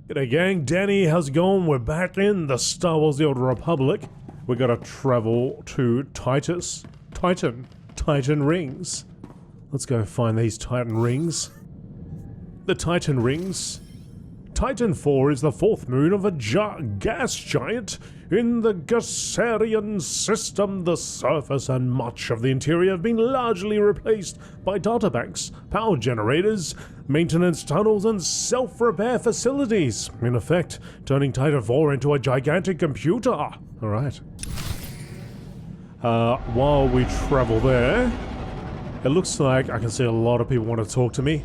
G'day gang, Danny, how's it going? We're back in the Star Wars The Old Republic. We gotta travel to Titan rings. Let's go find these Titan rings. The Titan rings. Titan 4 is the fourth moon of a gas giant in the Gassarian system. The surface and much of the interior have been largely replaced by databanks, power generators, maintenance tunnels, and self-repair facilities. In effect, turning Titan 4 into a gigantic computer. Alright. While we travel there, it looks like I can see a lot of people want to talk to me.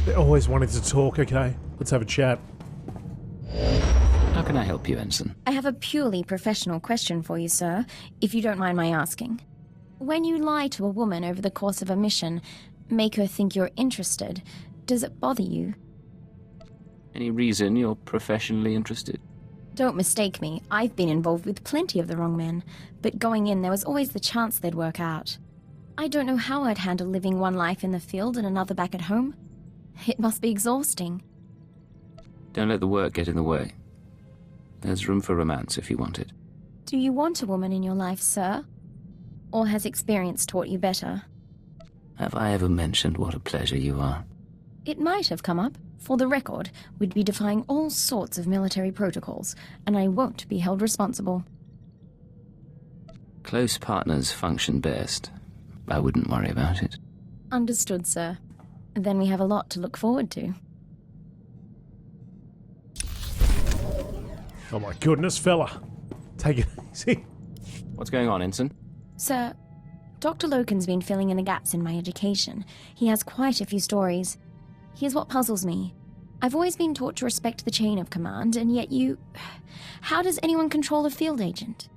They're always wanting to talk, okay? Let's have a chat. How can I help you, Ensign? I have a purely professional question for you, sir, if you don't mind my asking. When you lie to a woman over the course of a mission, make her think you're interested, does it bother you? Any reason you're professionally interested? Don't mistake me, I've been involved with plenty of the wrong men, but going in there was always the chance they'd work out. I don't know how I'd handle living one life in the field and another back at home. It must be exhausting. Don't let the work get in the way. There's room for romance if you want it. Do you want a woman in your life, sir? Or has experience taught you better? Have I ever mentioned what a pleasure you are? It might have come up. For the record, we'd be defying all sorts of military protocols, and I won't be held responsible. Close partners function best. I wouldn't worry about it. Understood, sir. Then we have a lot to look forward to. Oh my goodness, fella. Take it easy. What's going on, Ensign? Sir, Dr. Logan's been filling in the gaps in my education. He has quite a few stories. Here's what puzzles me. I've always been taught to respect the chain of command, and yet you... How does anyone control a field agent?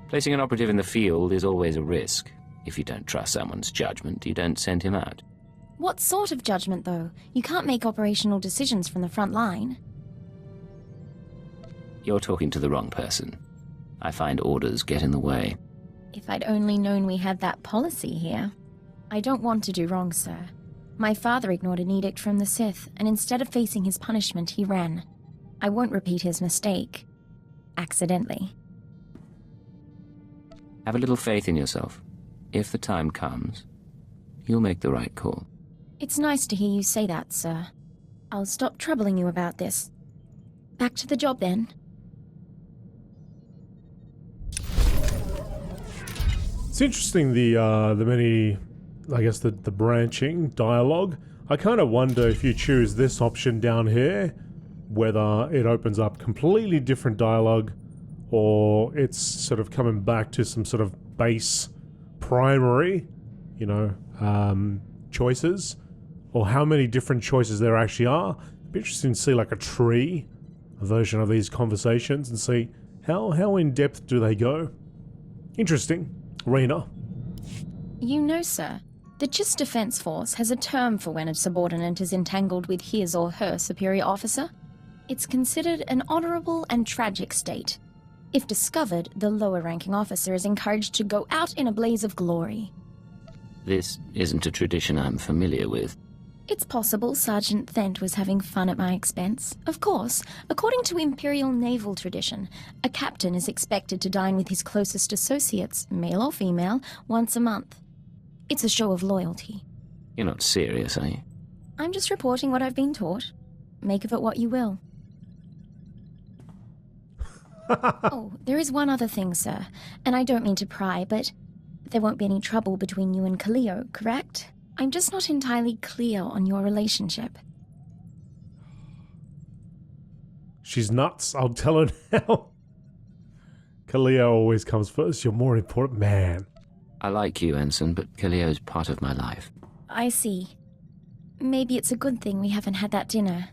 Placing an operative in the field is always a risk. If you don't trust someone's judgment, you don't send him out. What sort of judgment, though? You can't make operational decisions from the front line. You're talking to the wrong person. I find orders get in the way. If I'd only known we had that policy here. I don't want to do wrong, sir. My father ignored an edict from the Sith, and instead of facing his punishment, he ran. I won't repeat his mistake. Accidentally. Have a little faith in yourself. If the time comes, you'll make the right call. It's nice to hear you say that, sir. I'll stop troubling you about this. Back to the job, then. It's interesting the many, I guess the branching dialogue. I kind of wonder if you choose this option down here, whether it opens up completely different dialogue or it's sort of coming back to some sort of base primary, you know, choices, or how many different choices there actually are. It'd be interesting to see like a tree version of these conversations and see how in depth do they go. Interesting. Rena. You know, sir, the GIST Defense Force has a term for when a subordinate is entangled with his or her superior officer. It's considered an honorable and tragic state. If discovered, the lower-ranking officer is encouraged to go out in a blaze of glory. This isn't a tradition I'm familiar with. It's possible Sergeant Thent was having fun at my expense. Of course, according to Imperial naval tradition, a captain is expected to dine with his closest associates, male or female, once a month. It's a show of loyalty. You're not serious, are you? I'm just reporting what I've been taught. Make of it what you will. Oh, there is one other thing, sir, and I don't mean to pry, but there won't be any trouble between you and Cleo, correct? I'm just not entirely clear on your relationship. She's nuts. I'll tell her now. Kaleo always comes first. You're more important. Man. I like you, Ensign, but Kaleo's part of my life. I see. Maybe it's a good thing we haven't had that dinner.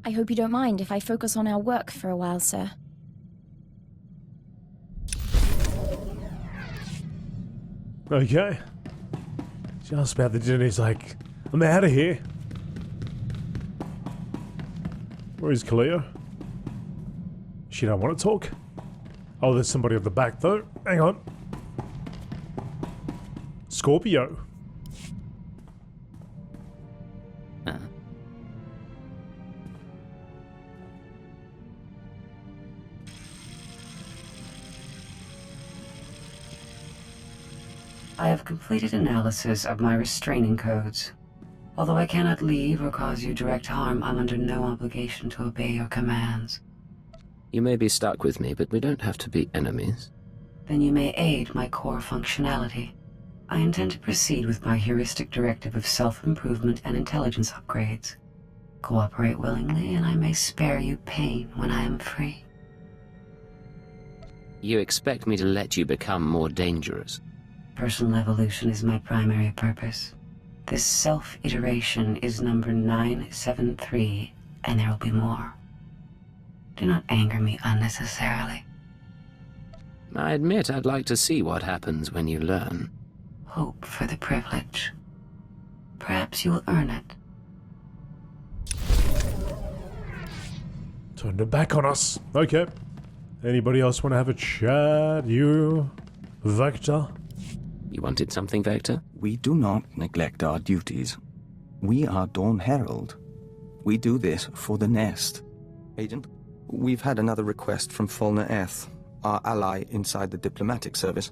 I hope you don't mind if I focus on our work for a while, sir. Okay. Just about the dinner, he's like, I'm out of here. Where is Cleo? She don't want to talk. Oh, there's somebody at the back though. Hang on. Scorpio. I have completed analysis of my restraining codes. Although I cannot leave or cause you direct harm, I'm under no obligation to obey your commands. You may be stuck with me, but we don't have to be enemies. Then you may aid my core functionality. I intend to proceed with my heuristic directive of self-improvement and intelligence upgrades. Cooperate willingly, and I may spare you pain when I am free. You expect me to let you become more dangerous? Personal evolution is my primary purpose. This self-iteration is number 973, and there will be more. Do not anger me unnecessarily. I admit I'd like to see what happens when you learn. Hope for the privilege. Perhaps you will earn it. Turned it back on us. Okay. Anybody else want to have a chat? You, Vector? You wanted something, Vector? We do not neglect our duties. We are Dawn Herald. We do this for the Nest. Agent, we've had another request from Fulner Eth, our ally inside the diplomatic service.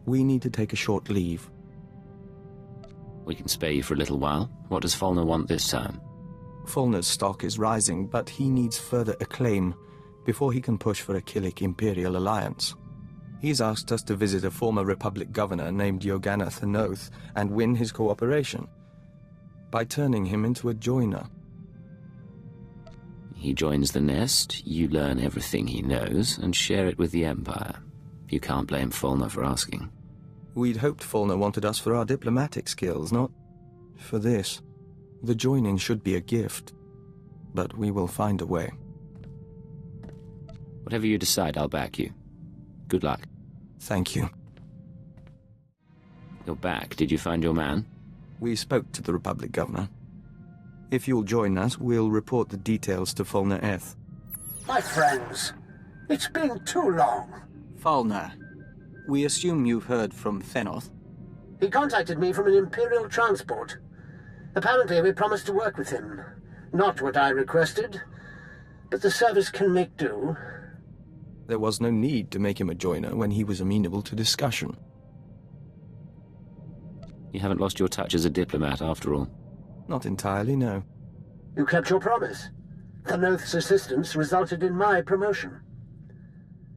We need to take a short leave. We can spare you for a little while. What does Fulner want this time? Fulner's stock is rising, but he needs further acclaim before he can push for a Killix Imperial alliance. He's asked us to visit a former Republic governor named Yogana Thanoth and win his cooperation by turning him into a joiner. He joins the Nest, you learn everything he knows, and share it with the Empire. You can't blame Fulner for asking. We'd hoped Fulner wanted us for our diplomatic skills, not for this. The joining should be a gift, but we will find a way. Whatever you decide, I'll back you. Good luck. Thank you. You're back. Did you find your man? We spoke to the Republic governor. If you'll join us, we'll report the details to Fulner Eth. My friends, it's been too long. Fulner, we assume you've heard from Thanoth. He contacted me from an Imperial transport. Apparently we promised to work with him. Not what I requested, but the service can make do. There was no need to make him a joiner when he was amenable to discussion. You haven't lost your touch as a diplomat, after all. Not entirely, no. You kept your promise. Thanoth's assistance resulted in my promotion.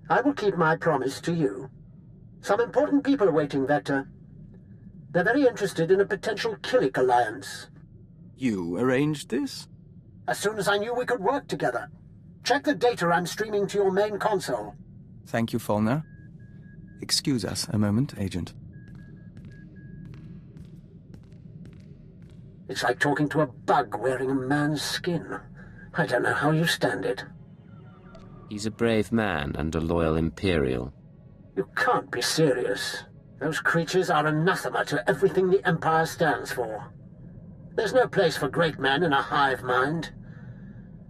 I will keep my promise to you. Some important people are waiting, Vector. They're very interested in a potential Killix alliance. You arranged this? As soon as I knew we could work together. Check the data I'm streaming to your main console. Thank you, Fulner. Excuse us a moment, Agent. It's like talking to a bug wearing a man's skin. I don't know how you stand it. He's a brave man and a loyal Imperial. You can't be serious. Those creatures are anathema to everything the Empire stands for. There's no place for great men in a hive mind.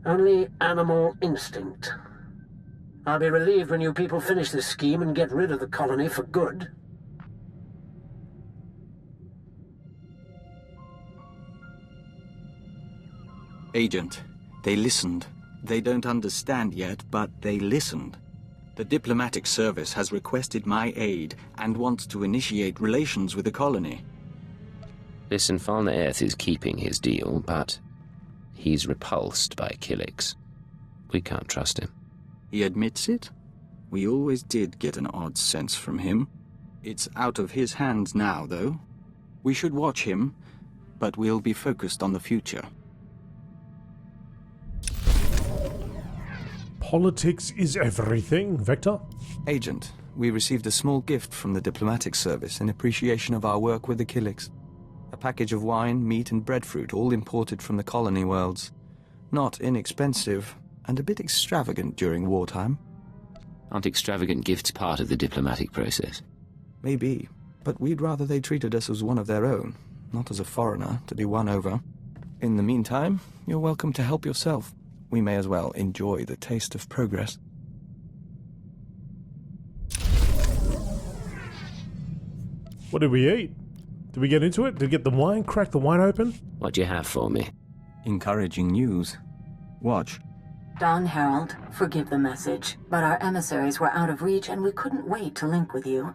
Only animal instinct. I'll be relieved when you people finish this scheme and get rid of the colony for good. Agent, they listened. They don't understand yet, but they listened. The diplomatic service has requested my aid and wants to initiate relations with the colony. Listen, Fulner Eth is keeping his deal, but he's repulsed by Killix. We can't trust him. He admits it? We always did get an odd sense from him. It's out of his hands now, though. We should watch him, but we'll be focused on the future. Politics is everything, Vector. Agent, we received a small gift from the diplomatic service in appreciation of our work with the Killix. A package of wine, meat, and breadfruit, all imported from the colony worlds. Not inexpensive, and a bit extravagant during wartime. Aren't extravagant gifts part of the diplomatic process? Maybe, but we'd rather they treated us as one of their own, not as a foreigner to be won over. In the meantime, you're welcome to help yourself. We may as well enjoy the taste of progress. What did we eat? Did we get into it? Did we get the wine? Crack the wine open? What do you have for me? Encouraging news. Watch. Dawn Herald, forgive the message, but our emissaries were out of reach and we couldn't wait to link with you.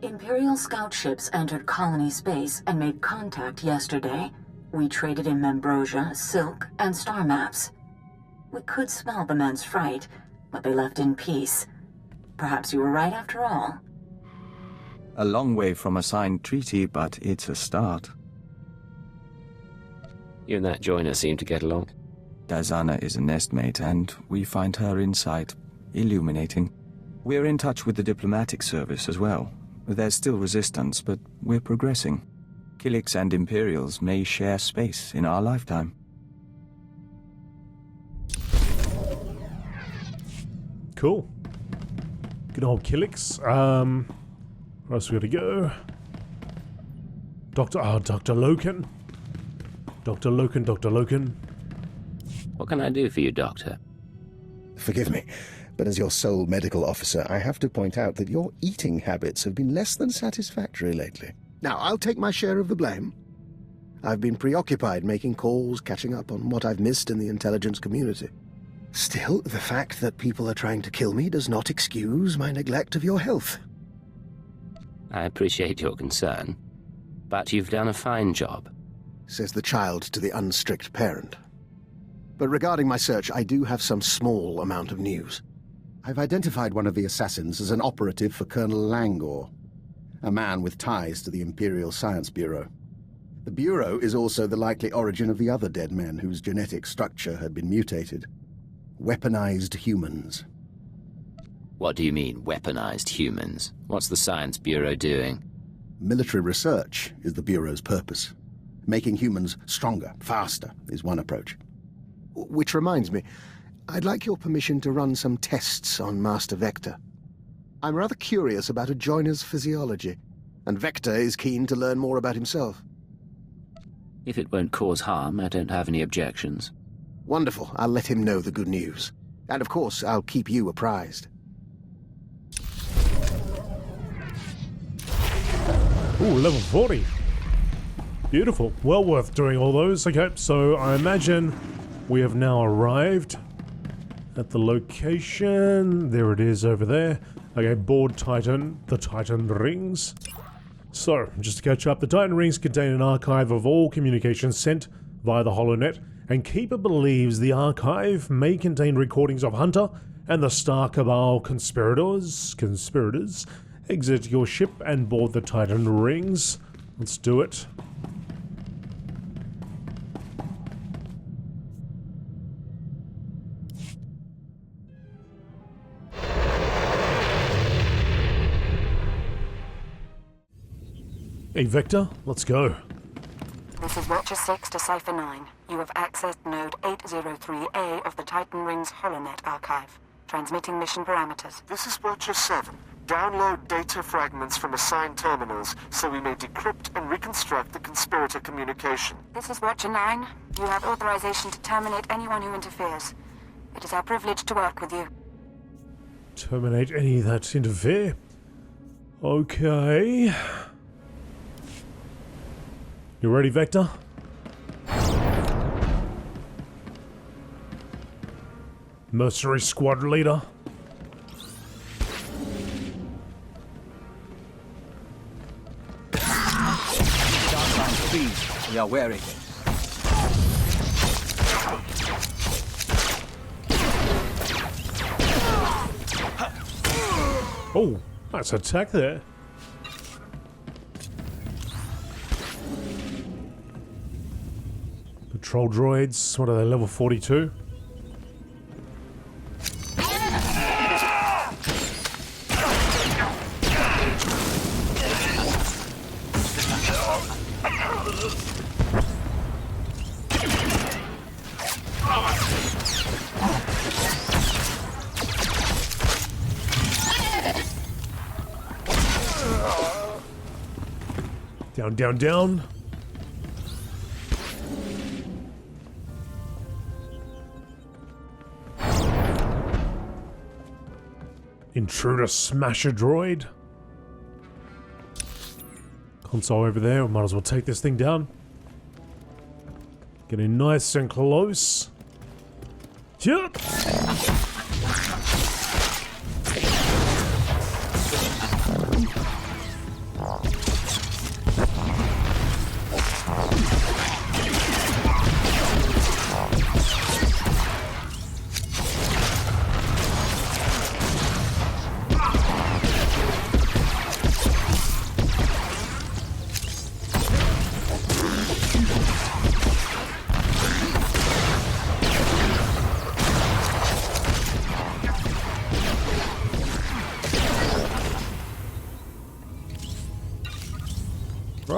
Imperial scout ships entered colony space and made contact yesterday. We traded in Membrosia, silk, and star maps. We could smell the men's fright, but they left in peace. Perhaps you were right after all. A long way from a signed treaty, but it's a start. You and that joiner seem to get along. Dazana is a nestmate, and we find her insight illuminating. We're in touch with the diplomatic service as well. There's still resistance, but we're progressing. Killix and Imperials may share space in our lifetime. Cool. Good old Killix. Where else we gotta go? Dr. Logan. Dr. Logan. What can I do for you, Doctor? Forgive me, but as your sole medical officer, I have to point out that your eating habits have been less than satisfactory lately. Now, I'll take my share of the blame. I've been preoccupied making calls, catching up on what I've missed in the intelligence community. Still, the fact that people are trying to kill me does not excuse my neglect of your health. I appreciate your concern, but you've done a fine job. Says the child to the unstrict parent. But regarding my search, I do have some small amount of news. I've identified one of the assassins as an operative for Colonel Langor, a man with ties to the Imperial Science Bureau. The Bureau is also the likely origin of the other dead men whose genetic structure had been mutated. Weaponized humans. What do you mean, weaponized humans? What's the Science Bureau doing? Military research is the Bureau's purpose. Making humans stronger, faster, is one approach. Which reminds me, I'd like your permission to run some tests on Master Vector. I'm rather curious about a joiner's physiology, and Vector is keen to learn more about himself. If it won't cause harm, I don't have any objections. Wonderful. I'll let him know the good news. And of course, I'll keep you apprised. Ooh, level 40. Beautiful. Well worth doing all those. Okay, so I imagine we have now arrived at the location. There it is over there. Okay, board Titan, the Titan Rings. So, just to catch up, the Titan Rings contain an archive of all communications sent via the HoloNet, and Keeper believes the archive may contain recordings of Hunter and the Star Cabal conspirators exit your ship and board the Titan Rings. Let's do it. Hey Vector, let's go. This is Watcher 6 to Cipher 9. You have accessed Node 803A of the Titan Rings HoloNet archive. Transmitting mission parameters. This is Watcher 7. Download data fragments from assigned terminals so we may decrypt and reconstruct the conspirator communication. This is Watcher 9. You have authorization to terminate anyone who interferes. It is our privilege to work with you. Terminate any that interfere? Okay. You ready, Vector? Mercenary squad leader. Please, we are wearing it. Oh, nice attack there. Patrol droids, what are they, level 42? Down, down, down. Intruder smasher droid. Console over there, we might as well take this thing down. Getting nice and close. Yep.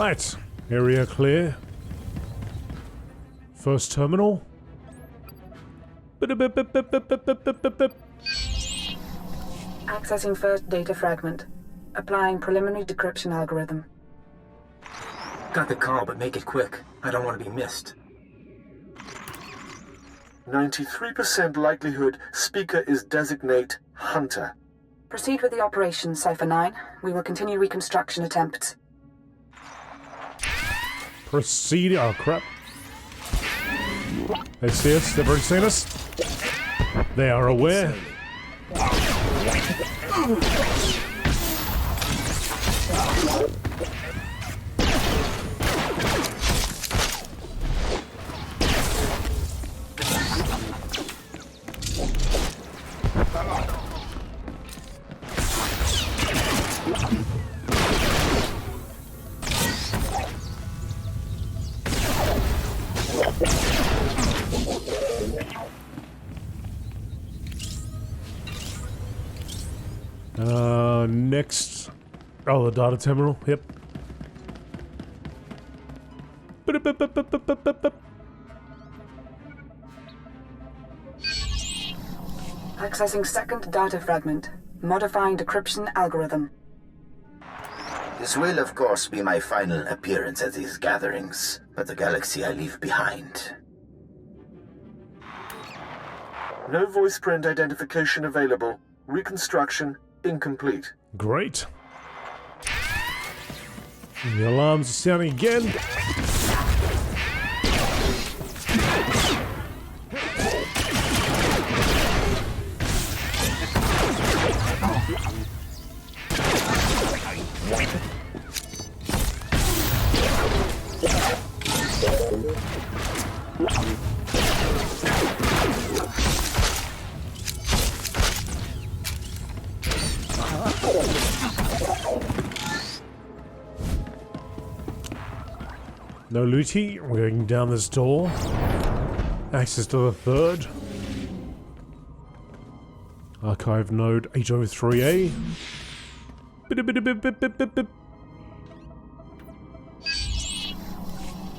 Right, area clear. First terminal. Accessing first data fragment. Applying preliminary decryption algorithm. Got the call, but make it quick. I don't want to be missed. 93% likelihood speaker is designate Hunter. Proceed with the operation, Cypher 9. We will continue reconstruction attempts. Proceed. Oh, crap. They see us. They've already seen us. They are aware. Next. Oh, the data terminal. Yep. Accessing second data fragment. Modifying decryption algorithm. This will, of course, be my final appearance at these gatherings, but the galaxy I leave behind. No voice print identification available. Reconstruction incomplete. Great. The alarms are sounding again. No looty. We're going down this door. Access to the third. Archive node 803A.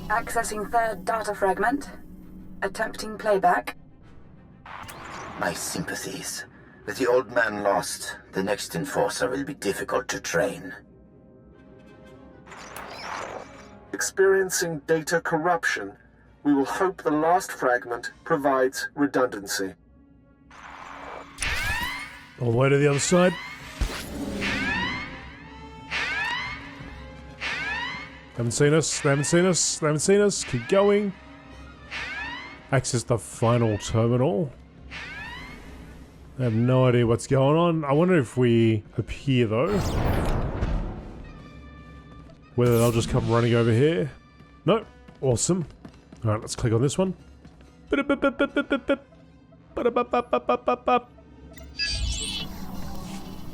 Accessing third data fragment. Attempting playback. My sympathies. With the old man lost, the next enforcer will be difficult to train. Experiencing data corruption. We will hope the last fragment provides redundancy. All the way to the other side. Haven't seen us, they haven't seen us, they haven't seen us. Keep going. Access the final terminal. I have no idea what's going on. I wonder if we appear though. Whether they'll just come running over here. No. Awesome. Alright, let's click on this one.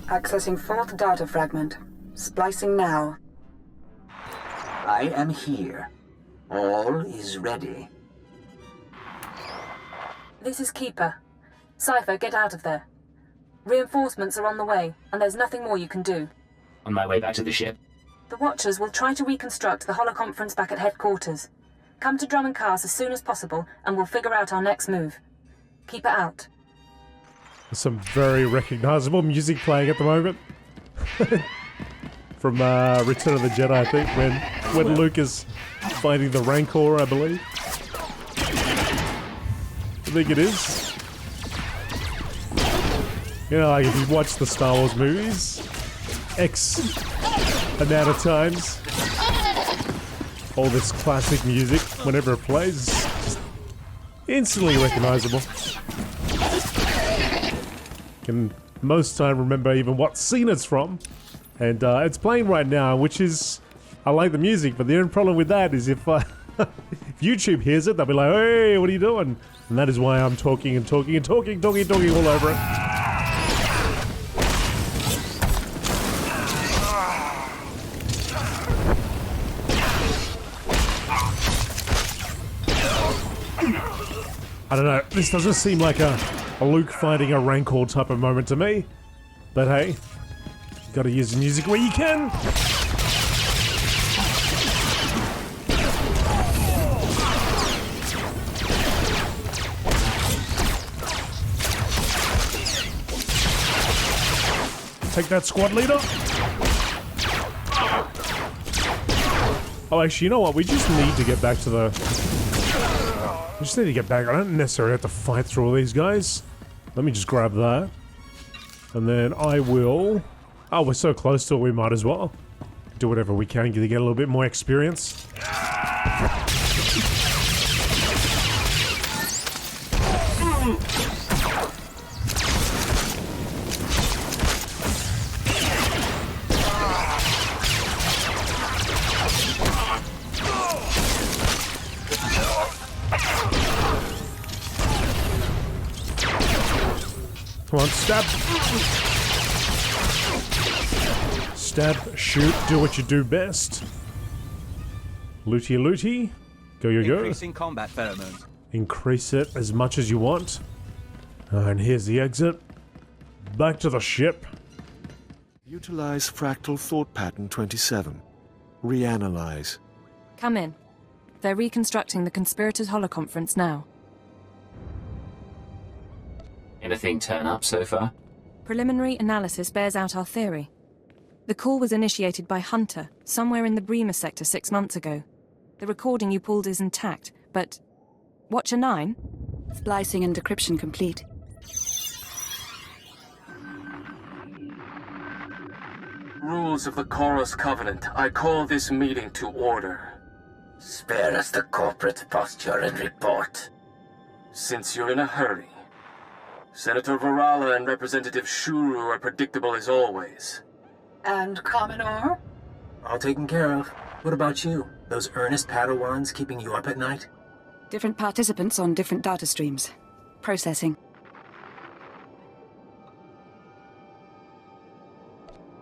Accessing fourth data fragment. Splicing now. I am here. All is ready. This is Keeper. Cypher, get out of there. Reinforcements are on the way, and there's nothing more you can do. On my way back to the ship? The Watchers will try to reconstruct the holoconference back at headquarters. Come to Drum and Cars as soon as possible, and we'll figure out our next move. Keep it out. There's some very recognizable music playing at the moment. From Return of the Jedi, I think, when Luke is fighting the Rancor, I believe. I think it is. You know, like if you watch the Star Wars movies, X amount of times, all this classic music, whenever it plays, just instantly recognizable. Can most time remember even what scene it's from. And it's playing right now, which is, I like the music, but the only problem with that is if if YouTube hears it, they'll be like, hey, what are you doing? And that is why I'm talking and talking and talking all over it. I don't know, this doesn't seem like a Luke fighting a Rancor type of moment to me. But hey, gotta use the music where you can. Take that, squad leader. Oh, actually, you know what? We just need to get back to the... We just need to get back. I don't necessarily have to fight through all these guys. Let me just grab that. And then I will... Oh, we're so close to it, we might as well do whatever we can to get a little bit more experience. Come on, stab! Stab, shoot, do what you do best. Looty looty. Go, go, go. Increasing combat pheromones. Increase it as much as you want. And here's the exit. Back to the ship. Utilize fractal thought pattern 27. Reanalyze. Come in. They're reconstructing the Conspirators Holoconference now. Anything turn up so far? Preliminary analysis bears out our theory. The call was initiated by Hunter, somewhere in the Bremer sector 6 months ago. The recording you pulled is intact, but... Watcher 9? Splicing and decryption complete. Rules of the Chorus Covenant. I call this meeting to order. Spare us the corporate posture and report. Since you're in a hurry, Senator Varala and Representative Shuru are predictable as always. And Commodore? All taken care of. What about you? Those earnest Padawans keeping you up at night? Different participants on different data streams. Processing.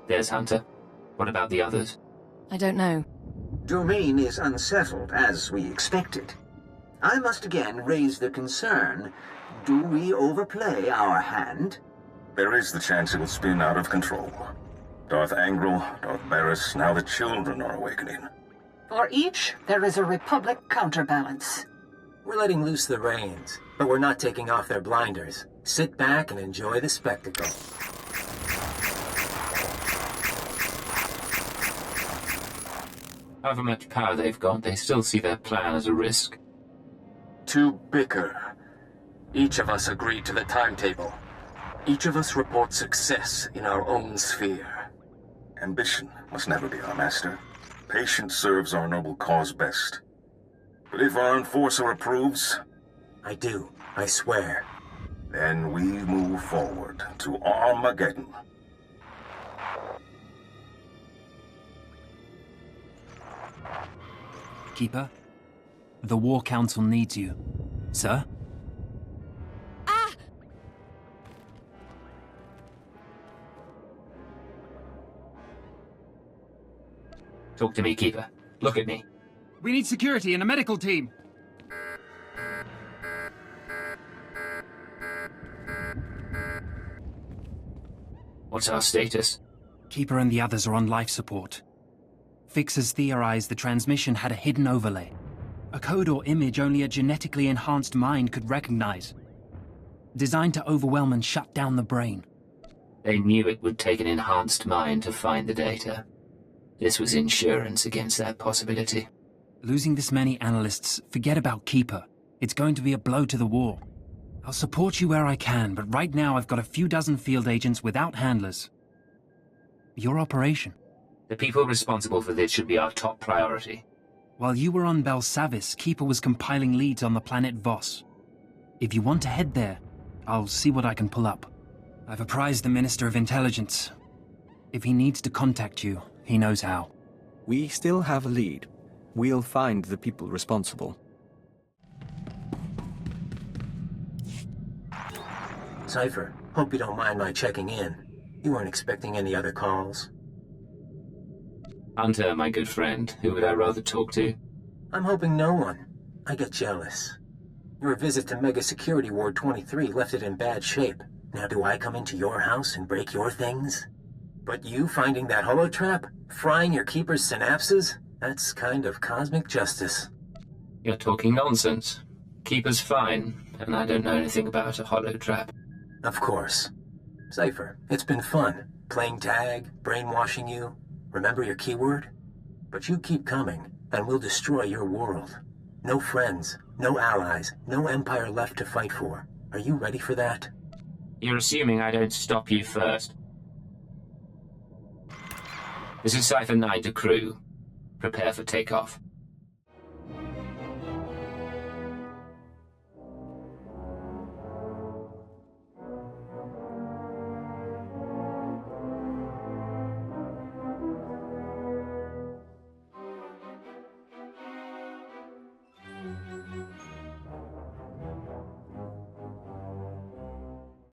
There's Hunter. What about the others? I don't know. Domain is unsettled, as we expected. I must again raise the concern. Do we overplay our hand? There is the chance it will spin out of control. Darth Angral, Darth Barris, now the children are awakening. For each, there is a Republic counterbalance. We're letting loose the reins, but we're not taking off their blinders. Sit back and enjoy the spectacle. However much power they've got, they still see their plan as a risk. To bicker. Each of us agreed to the timetable. Each of us reports success in our own sphere. Ambition must never be our master. Patience serves our noble cause best. But if our enforcer approves... I do, I swear. Then we move forward to Armageddon. Keeper, the War Council needs you. Sir? Talk to me, Keeper. Look at me. We need security and a medical team. What's our status? Keeper and the others are on life support. Fixers theorized the transmission had a hidden overlay. A code or image only a genetically enhanced mind could recognize. Designed to overwhelm and shut down the brain. They knew it would take an enhanced mind to find the data. This was insurance against that possibility. Losing this many analysts, forget about Keeper. It's going to be a blow to the war. I'll support you where I can, but right now I've got a few dozen field agents without handlers. Your operation. The people responsible for this should be our top priority. While you were on Belsavis, Keeper was compiling leads on the planet Voss. If you want to head there, I'll see what I can pull up. I've apprised the Minister of Intelligence. If he needs to contact you, he knows how. We still have a lead. We'll find the people responsible. Cypher, hope you don't mind my checking in. You weren't expecting any other calls? Hunter, my good friend, who would I rather talk to? I'm hoping no one. I get jealous. Your visit to Mega Security Ward 23 left it in bad shape. Now do I come into your house and break your things? But you finding that holotrap? Frying your keeper's synapses? That's kind of cosmic justice. You're talking nonsense. Keeper's fine, and I don't know anything about a holotrap. Of course. Cypher, it's been fun. Playing tag, brainwashing you. Remember your keyword? But you keep coming, and we'll destroy your world. No friends, no allies, no empire left to fight for. Are you ready for that? You're assuming I don't stop you first. This is Cipher 9 to crew. Prepare for takeoff.